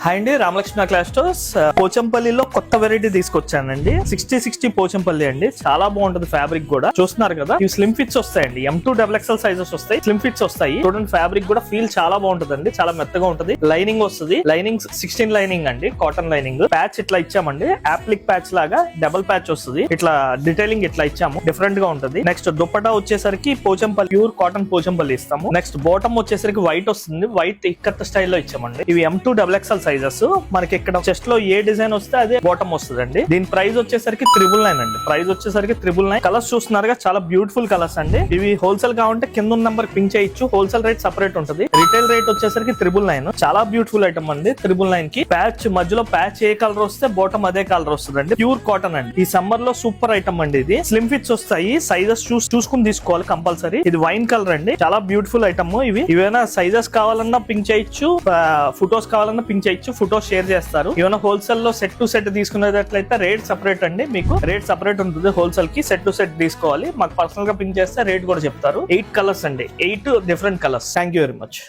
Hi అండి, Ramalakshmi class stores పోచంపల్లిలో కొత్త variety తీసుకొచ్చానండి. 60 పోచంపల్లి అండి. చాలా బాగుంటది ఫ్యాబ్రిక్ కూడా. చూస్తున్నారు కదా, ఇవి స్లిమ్ ఫిట్స్ వస్తాయండి. M2 XXL సైజెస్ వస్తాయి, స్లిమ్ ఫిట్స్ వస్తాయి. చూడండి, ఫ్యాబ్రిక్ కూడా ఫీల్ చాలా బాగుంటదండి. చాలా మెత్తగా ఉంటది. లైనింగ్ వస్తుంది. లైనింగ్ 16 లైనింగ్ అండి, కాటన్ లైనింగ్. ప్యాచ్ ఇట్లా ఇచ్చామండి, యాప్లిక్ ప్యాచ్ లాగా డబుల్ ప్యాచ్ వస్తుంది. ఇట్లా డీటెయిలింగ్ ఇట్లా ఇచ్చాము, డిఫరెంట్ గా ఉంటది. నెక్స్ట్ దుపట్టా వచ్చేసరికి పోచంపల్లి ప్యూర్ కాటన్ పోచంపల్లి ఇస్తాము. నెక్స్ట్ బాటమ్ వచ్చేసరికి వైట్ వస్తుంది, వైట్ ఇక్కత్ స్టైల్లో ఇచ్చామండి. ఇవి M2 XXL సైజెస్. మనకి ఇక్కడ చెస్ట్ లో ఏ డిజైన్ వస్తే అదే బాటమ్ వస్తుందండి. దీని ప్రైస్ వచ్చేసరికి 999 అండి. ప్రైస్ వచ్చేసరికి 999. కలర్స్ చూస్తున్నారుగా, చాలా బ్యూటిఫుల్ కలర్స్ అండి. ఇవి హోల్సేల్ కావాలంటే కింద ఉన్న నంబర్ పింక్ చేయొచ్చు. హోల్సేల్ రేట్ సెపరేట్ ఉంటుంది. రిటైల్ రేట్ వచ్చేసరికి 999. చాలా బ్యూటిఫుల్ ఐటమ్ అండి. 999 కి ప్యాచ్ మధ్యలో ప్యాచ్ ఏ కలర్ వస్తే బాటమ్ అదే కలర్ వస్తుందండి. ప్యూర్ కాటన్ అండి. ఈ సమ్మర్ లో సూపర్ ఐటమ్ అండి. ఇది స్లిమ్ ఫిట్స్ వస్తాయి. సైజెస్ చూసుకుని తీసుకోవాలి కంపల్సరీ. ఇది వైన్ కలర్ అండి. చాలా బ్యూటిఫుల్ ఐటమ్. ఇవి ఏమైనా సైజెస్ కావాలన్నా పింక్ చేయొచ్చు, ఫొటోస్ కావాలన్నా పింక్ చేయొచ్చు. ఫోటో షేర్ చేస్తారు. ఏమైనా హోల్సేల్ లో సెట్ టు సెట్ తీసుకునేటట్లయితే రేట్ సెపరేట్ అండి. మీకు రేట్ సెపరేట్ ఉంటుంది. హోల్సేల్ కి సెట్ టు సెట్ తీసుకోవాలి. మాకు పర్సనల్ గా పింక్ చేస్తే రేట్ కూడా చెప్తారు. 8 కలర్స్ అండి, 8 different colours. Thank you very much.